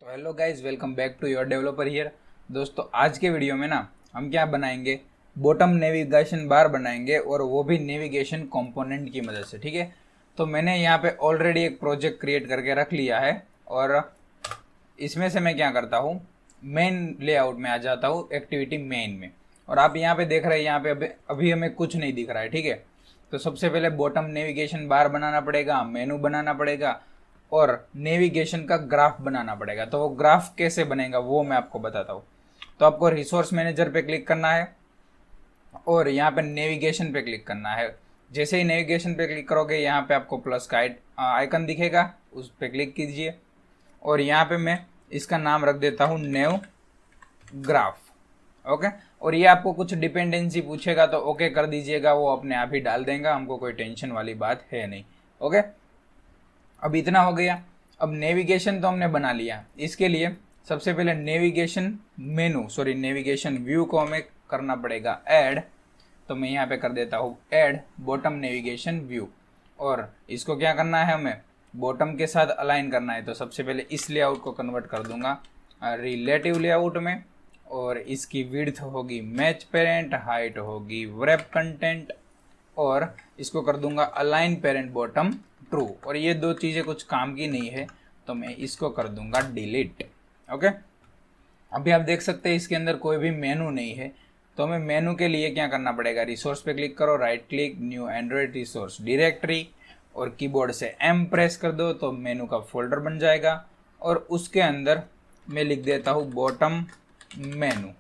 तो hello guys, welcome back to your developer here. दोस्तों, आज के वीडियो में ना हम क्या बनाएंगे, बॉटम नेविगेशन बार बनाएंगे और वो भी नेविगेशन कंपोनेंट की मदद से। ठीक है, तो मैंने यहाँ पे ऑलरेडी एक प्रोजेक्ट क्रिएट करके रख लिया है और इसमें से मैं क्या करता हूँ, मेन लेआउट में आ जाता हूँ, एक्टिविटी मेन में। और आप यहाँ पे देख रहे हैं, यहाँ पे अभी हमें कुछ नहीं दिख रहा है। ठीक है, तो सबसे पहले बॉटम नेविगेशन बार बनाना पड़ेगा, मेनू बनाना पड़ेगा और नेविगेशन का ग्राफ बनाना पड़ेगा। तो वो ग्राफ कैसे बनेगा वो मैं आपको बताता हूँ। तो आपको रिसोर्स मैनेजर पे क्लिक करना है और यहाँ पे नेविगेशन पे क्लिक करना है। जैसे ही नेविगेशन पे क्लिक करोगे, यहाँ पे आपको प्लस का आइकन दिखेगा, उस पर क्लिक कीजिए और यहाँ पे मैं इसका नाम रख देता हूँ नेव ग्राफ। ओके, और ये आपको कुछ डिपेंडेंसी पूछेगा तो ओके कर दीजिएगा, वो अपने आप ही डाल देगा, हमको कोई टेंशन वाली बात है नहीं। ओके, अब इतना हो गया। अब नेविगेशन तो हमने बना लिया। इसके लिए सबसे पहले नेविगेशन व्यू को हमें करना पड़ेगा ऐड। तो मैं यहाँ पे कर देता हूँ ऐड बॉटम नेविगेशन व्यू, और इसको क्या करना है, हमें बॉटम के साथ अलाइन करना है। तो सबसे पहले इस लेआउट को कन्वर्ट कर दूंगा रिलेटिव लेआउट में, और इसकी विड्थ होगी मैच पेरेंट, हाइट होगी व्रैप कंटेंट, और इसको कर दूंगा अलाइन पेरेंट बॉटम ट्रू। और ये दो चीज़ें कुछ काम की नहीं है, तो मैं इसको कर दूंगा डिलीट। ओके, अभी आप देख सकते हैं इसके अंदर कोई भी मेनू नहीं है। तो हमें मेनू के लिए क्या करना पड़ेगा, रिसोर्स पे क्लिक करो, right click, new Android resource directory, और कीबोर्ड से M प्रेस कर दो तो मेनू का फोल्डर बन जाएगा। और उसके अंदर मैं लिख देता हूँ बॉटम मेनू।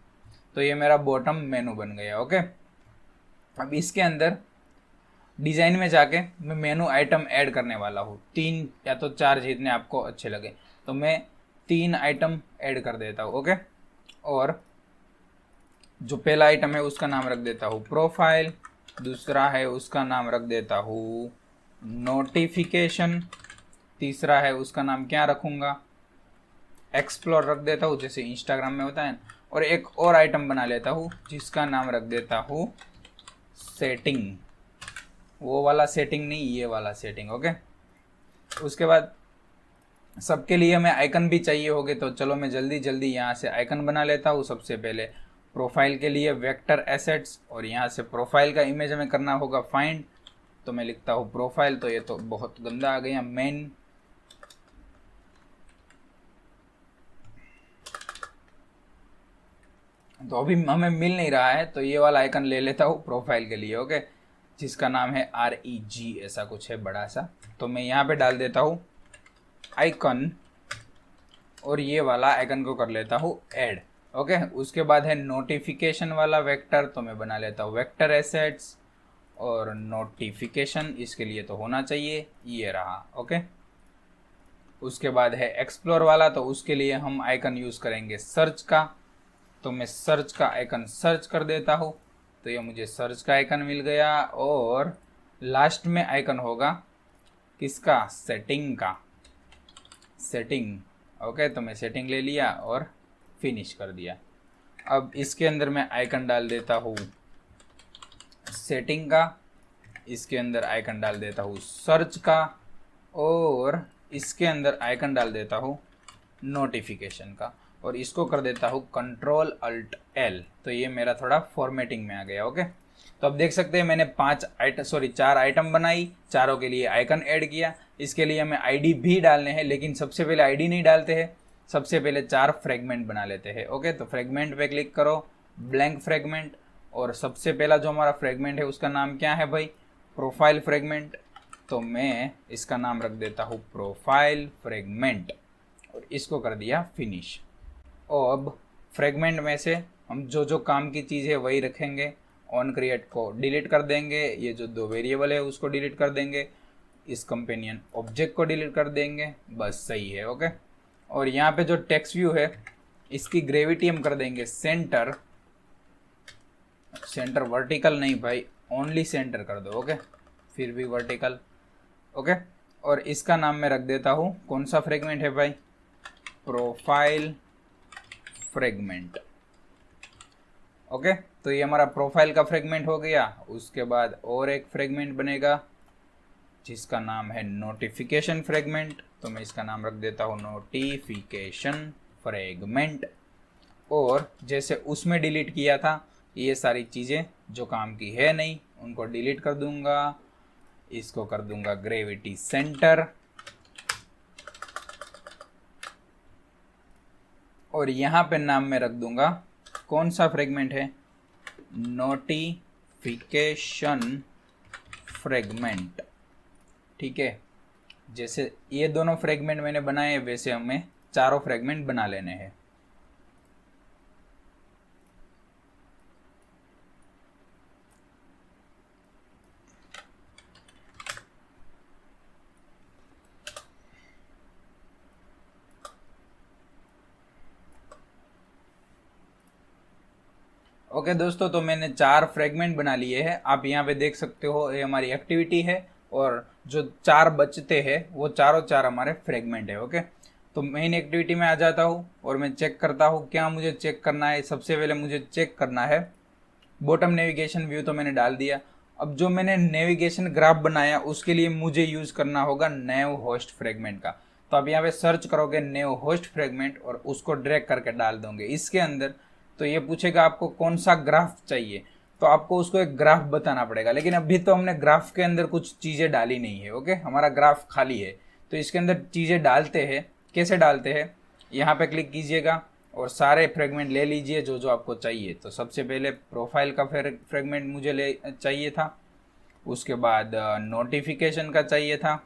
तो ये मेरा बॉटम मेनू बन गया। ओके, अब इसके अंदर डिज़ाइन में जाके मैं मेनू आइटम ऐड करने वाला हूँ, 3 या तो 4 जितने आपको अच्छे लगे। तो मैं 3 आइटम ऐड कर देता हूँ। ओके, और जो पहला आइटम है उसका नाम रख देता हूँ प्रोफाइल, दूसरा है उसका नाम रख देता हूँ नोटिफिकेशन, तीसरा है उसका नाम क्या रखूँगा, एक्सप्लोर रख देता हूँ जैसे इंस्टाग्राम में होता है, और एक और आइटम बना लेता हूँ जिसका नाम रख देता हूँ सेटिंग। वो वाला सेटिंग नहीं, ये वाला सेटिंग। ओके, उसके बाद सबके लिए हमें आइकन भी चाहिए होंगे, तो चलो मैं जल्दी जल्दी यहाँ से आइकन बना लेता हूँ। सबसे पहले प्रोफाइल के लिए वेक्टर एसेट्स, और यहाँ से प्रोफाइल का इमेज हमें करना होगा फाइंड। तो मैं लिखता हूँ प्रोफाइल, तो ये तो बहुत गंदा आ गया, मेन। तो अभी हमें मिल नहीं रहा है, तो ये वाला आइकन ले लेता हूँ प्रोफाइल के लिए। ओके, जिसका नाम है REG, ऐसा कुछ है बड़ा सा। तो मैं यहाँ पे डाल देता हूँ आइकन, और ये वाला आइकन को कर लेता हूँ ऐड। ओके, उसके बाद है नोटिफिकेशन वाला वेक्टर, तो मैं बना लेता हूँ वेक्टर एसेट्स और नोटिफिकेशन, इसके लिए तो होना चाहिए, ये रहा। ओके, उसके बाद है एक्सप्लोर वाला, तो उसके लिए हम आइकन यूज़ करेंगे सर्च का। तो मैं सर्च का आइकन सर्च कर देता हूँ, तो ये मुझे सर्च का आइकन मिल गया। और लास्ट में आइकन होगा किसका, सेटिंग का, सेटिंग। ओके, तो मैं सेटिंग ले लिया और फिनिश कर दिया। अब इसके अंदर मैं आइकन डाल देता हूँ सेटिंग का, इसके अंदर आइकन डाल देता हूँ सर्च का, और इसके अंदर आइकन डाल देता हूँ नोटिफिकेशन का, और इसको कर देता हूँ Ctrl+Alt+L। तो ये मेरा थोड़ा फॉर्मेटिंग में आ गया। ओके, तो अब देख सकते हैं मैंने 4 आइटम बनाई, चारों के लिए आइकन ऐड किया। इसके लिए हमें आईडी भी डालने हैं, लेकिन सबसे पहले आईडी नहीं डालते हैं, सबसे पहले 4 फ्रेगमेंट बना लेते हैं। ओके, तो फ्रेगमेंट पे क्लिक करो, ब्लैंक फ्रेगमेंट, और सबसे पहला जो हमारा फ्रेगमेंट है उसका नाम क्या है भाई, प्रोफाइल फ्रेगमेंट। तो मैं इसका नाम रख देता हूँ प्रोफाइल फ्रेगमेंट, और इसको कर दिया फिनिश। और अब फ्रेगमेंट में से हम जो जो काम की चीज़ है वही रखेंगे। ऑन क्रिएट को डिलीट कर देंगे, ये जो 2 वेरिएबल है उसको डिलीट कर देंगे, इस कंपेनियन ऑब्जेक्ट को डिलीट कर देंगे, बस सही है। ओके, और यहाँ पे जो टेक्स्ट व्यू है इसकी ग्रेविटी हम कर देंगे सेंटर, सेंटर वर्टिकल नहीं भाई, ओनली सेंटर कर दो। ओके, फिर भी वर्टिकल। ओके, और इसका नाम मैं रख देता हूँ, कौन सा फ्रेगमेंट है भाई, प्रोफाइल फ्रेगमेंट। ओके, तो ये हमारा प्रोफाइल का फ्रेगमेंट हो गया। उसके बाद और एक फ्रेगमेंट बनेगा जिसका नाम है नोटिफिकेशन फ्रेगमेंट। तो मैं इसका नाम रख देता हूँ नोटिफिकेशन फ्रेगमेंट। और जैसे उसमें डिलीट किया था, ये सारी चीज़ें जो काम की है नहीं उनको डिलीट कर दूंगा। इसको कर दूंगा ग्रेविटी सेंटर, और यहाँ पे नाम में रख दूंगा कौन सा फ्रेगमेंट है, नोटिफिकेशन फ्रेगमेंट। ठीक है, जैसे ये दोनों फ्रेगमेंट मैंने बनाए वैसे हमें चारों फ्रेगमेंट बना लेने हैं। ओके दोस्तों, तो मैंने 4 फ्रेगमेंट बना लिए हैं। आप यहाँ पे देख सकते हो ये हमारी एक्टिविटी है, और जो 4 बचते हैं वो चारों 4 हमारे फ्रेगमेंट है। ओके, तो मेन एक्टिविटी में आ जाता हूँ और मैं चेक करता हूँ क्या मुझे चेक करना है। सबसे पहले मुझे चेक करना है बॉटम नेविगेशन व्यू, तो मैंने डाल दिया। अब जो मैंने नेविगेशन ग्राफ बनाया उसके लिए मुझे यूज करना होगा नेव होस्ट फ्रेगमेंट का। तो आप यहाँ पे सर्च करोगे नेव होस्ट फ्रेगमेंट और उसको ड्रैग करके डाल दोगे इसके अंदर। तो ये पूछेगा आपको कौन सा ग्राफ चाहिए, तो आपको उसको एक ग्राफ बताना पड़ेगा। लेकिन अभी तो हमने ग्राफ के अंदर कुछ चीज़ें डाली नहीं है। ओके, हमारा ग्राफ खाली है, तो इसके अंदर चीज़ें डालते हैं। कैसे डालते हैं, यहाँ पे क्लिक कीजिएगा और सारे फ्रेगमेंट ले लीजिए जो जो आपको चाहिए। तो सबसे पहले प्रोफाइल का फ्रेगमेंट मुझे ले चाहिए था, उसके बाद नोटिफिकेशन का चाहिए था,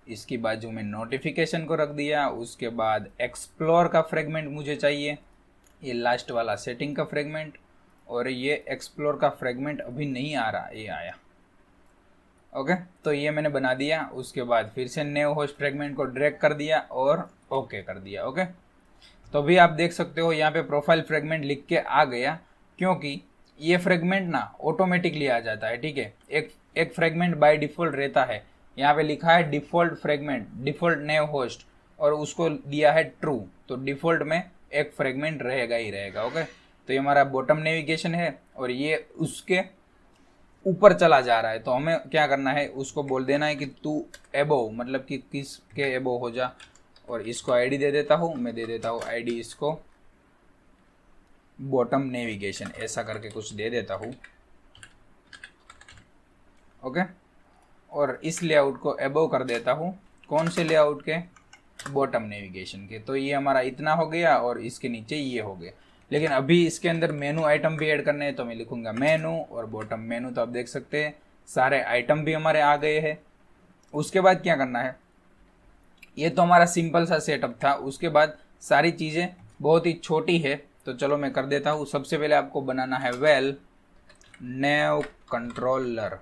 इसकी बाजू में नोटिफिकेशन को रख दिया। उसके बाद एक्सप्लोर का फ्रेगमेंट मुझे चाहिए, ये लास्ट वाला सेटिंग का फ्रेगमेंट, और ये एक्सप्लोर का फ्रेगमेंट अभी नहीं आ रहा, ये आया। ओके, तो ये मैंने बना दिया। उसके बाद फिर से नेव होस्ट फ्रेगमेंट को ड्रैग कर दिया और ओके कर दिया। ओके, तो अभी आप देख सकते हो यहाँ पे प्रोफाइल फ्रेगमेंट लिख के आ गया, क्योंकि ये फ्रेगमेंट ना ऑटोमेटिकली आ जाता है। ठीक है, एक फ्रेगमेंट बाय डिफ़ॉल्ट रहता है। यहाँ पे लिखा है डिफ़ॉल्ट फ्रेगमेंट, डिफ़ॉल्ट नेव होस्ट, और उसको दिया है ट्रू, तो डिफ़ॉल्ट में एक फ्रेगमेंट रहेगा ही रहेगा। ओके, तो ये हमारा बॉटम नेविगेशन है और ये उसके ऊपर चला जा रहा है। तो हमें क्या करना है, उसको बोल देना है कि तू एबोव, मतलब कि किस के एबोव हो जा। और इसको आईडी दे देता हूँ, मैं दे देता हूँ आईडी इसको बॉटम नेविगेशन, ऐसा करके कुछ दे देता हूँ। ओके, और इस लेआउट को एबोव कर देता हूँ, कौन से लेआउट के, बॉटम नेविगेशन के। तो ये हमारा इतना हो गया और इसके नीचे ये हो गया। लेकिन अभी इसके अंदर मेनू आइटम भी ऐड करने हैं, तो मैं लिखूंगा मेनू और बॉटम मेनू। तो आप देख सकते हैं सारे आइटम भी हमारे आ गए हैं। उसके बाद क्या करना है, ये तो हमारा सिंपल सा सेटअप था। उसके बाद सारी चीज़ें बहुत ही छोटी है, तो चलो मैं कर देता हूँ। सबसे पहले आपको बनाना है वेल नेव कंट्रोलर।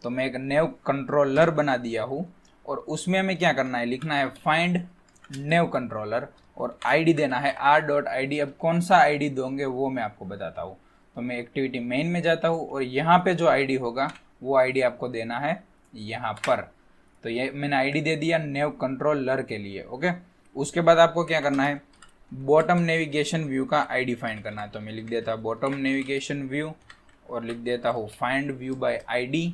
तो मैं एक नेव कंट्रोलर बना दिया हूँ, और उसमें हमें क्या करना है, लिखना है फाइंड नेव कंट्रोलर, और आईडी देना है r.id। अब कौन सा आईडी दोगे वो मैं आपको बताता हूँ। तो मैं एक्टिविटी मेन में जाता हूँ और यहाँ पे जो आईडी होगा वो आईडी आपको देना है यहाँ पर। तो ये मैंने आईडी दे दिया नेव कंट्रोलर के लिए। ओके, उसके बाद आपको क्या करना है, बॉटम नेविगेशन व्यू का आईडी फाइंड करना है। तो मैं लिख देता हूँ बॉटम नेविगेशन व्यू और लिख देता हूँ फाइंड व्यू बाय आईडी।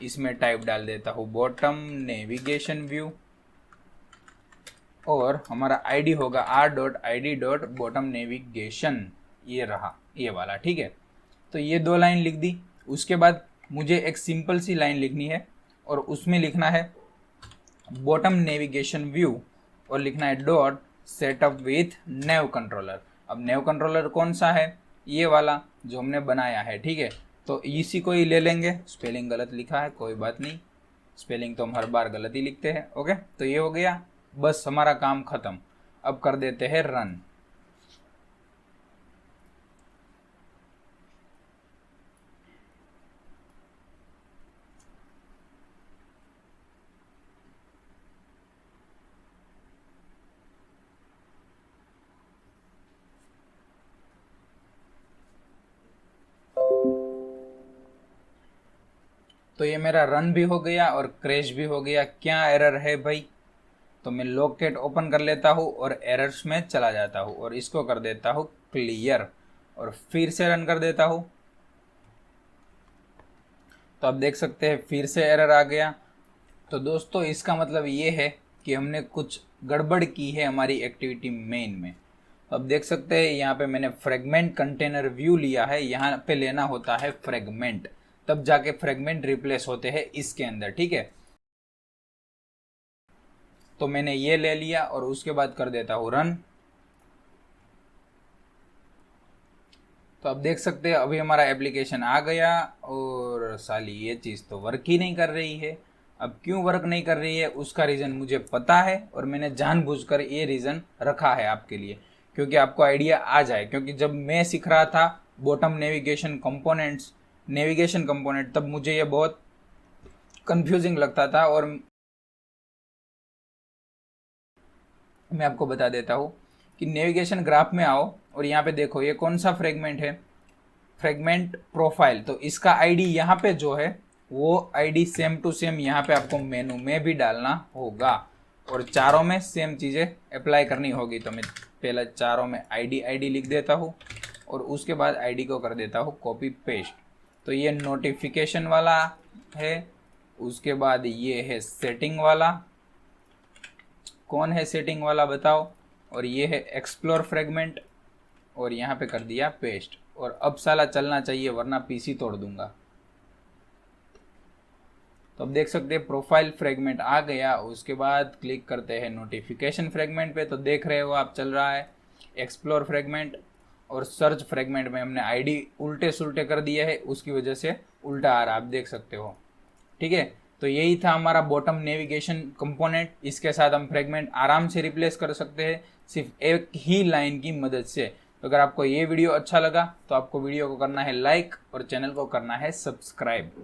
इसमें टाइप डाल देता हूँ बॉटम नेविगेशन व्यू, और हमारा आईडी होगा r.id.bottom navigation, ये रहा ये वाला। ठीक है, तो ये 2 लाइन लिख दी। उसके बाद मुझे एक सिंपल सी लाइन लिखनी है और उसमें लिखना है बॉटम नेविगेशन व्यू और लिखना है dot setup with naive controller. अब नेव कंट्रोलर कौन सा है, ये वाला जो हमने बनाया है। ठीक है, तो इसी को ही ले लेंगे। स्पेलिंग गलत लिखा है, कोई बात नहीं, स्पेलिंग तो हम हर बार गलत ही लिखते हैं। ओके, तो ये हो गया, बस हमारा काम खत्म। अब कर देते हैं रन। तो ये मेरा रन भी हो गया और क्रैश भी हो गया। क्या एरर है भाई, तो मैं लॉकेट ओपन कर लेता हूँ और एरर्स में चला जाता हूँ और इसको कर देता हूँ क्लियर और फिर से रन कर देता हूँ। तो आप देख सकते हैं फिर से एरर आ गया। तो दोस्तों इसका मतलब ये है कि हमने कुछ गड़बड़ की है हमारी एक्टिविटी मेन में। अब देख सकते हैं यहाँ पे मैंने फ्रेगमेंट कंटेनर व्यू लिया है, यहाँ पे लेना होता है फ्रेगमेंट, तब जाके फ्रेगमेंट रिप्लेस होते हैं इसके अंदर, ठीक है। तो मैंने ये ले लिया और उसके बाद कर देता हूँ रन। तो अब देख सकते हैं अभी हमारा एप्लीकेशन आ गया और साली ये चीज़ तो वर्क ही नहीं कर रही है। अब क्यों वर्क नहीं कर रही है उसका रीज़न मुझे पता है और मैंने जानबूझकर ये रीज़न रखा है आपके लिए, क्योंकि आपको आइडिया आ जाए। क्योंकि जब मैं सीख रहा था बॉटम नेविगेशन कंपोनेंट तब मुझे ये बहुत कंफ्यूजिंग लगता था। और मैं आपको बता देता हूँ कि नेविगेशन ग्राफ में आओ और यहाँ पे देखो ये कौन सा फ्रेगमेंट है, फ्रेगमेंट प्रोफाइल। तो इसका आईडी यहाँ पे जो है वो आईडी सेम टू सेम यहाँ पे आपको मेनू में भी डालना होगा और चारों में सेम चीज़ें अप्लाई करनी होगी। तो मैं पहले चारों में आईडी लिख देता हूँ और उसके बाद आईडी को कर देता हूँ कॉपी पेस्ट। तो ये नोटिफिकेशन वाला है, उसके बाद ये है सेटिंग वाला, कौन है सेटिंग वाला बताओ, और ये है एक्सप्लोर फ्रेगमेंट और यहाँ पे कर दिया पेस्ट। और अब साला चलना चाहिए वरना पीसी तोड़ दूंगा। तो अब देख सकते हैं प्रोफाइल फ्रेगमेंट आ गया, उसके बाद क्लिक करते हैं नोटिफिकेशन फ्रेगमेंट पे। तो देख रहे हो आप चल रहा है एक्सप्लोर फ्रेगमेंट, और सर्च फ्रेगमेंट में हमने आईडी उल्टे सुल्टे कर दिया है, उसकी वजह से उल्टा आ रहा है, आप देख सकते हो, ठीक है। तो यही था हमारा बॉटम नेविगेशन कंपोनेंट। इसके साथ हम फ्रेगमेंट आराम से रिप्लेस कर सकते हैं सिर्फ एक ही लाइन की मदद से। तो अगर आपको ये वीडियो अच्छा लगा तो आपको वीडियो को करना है लाइक और चैनल को करना है सब्सक्राइब।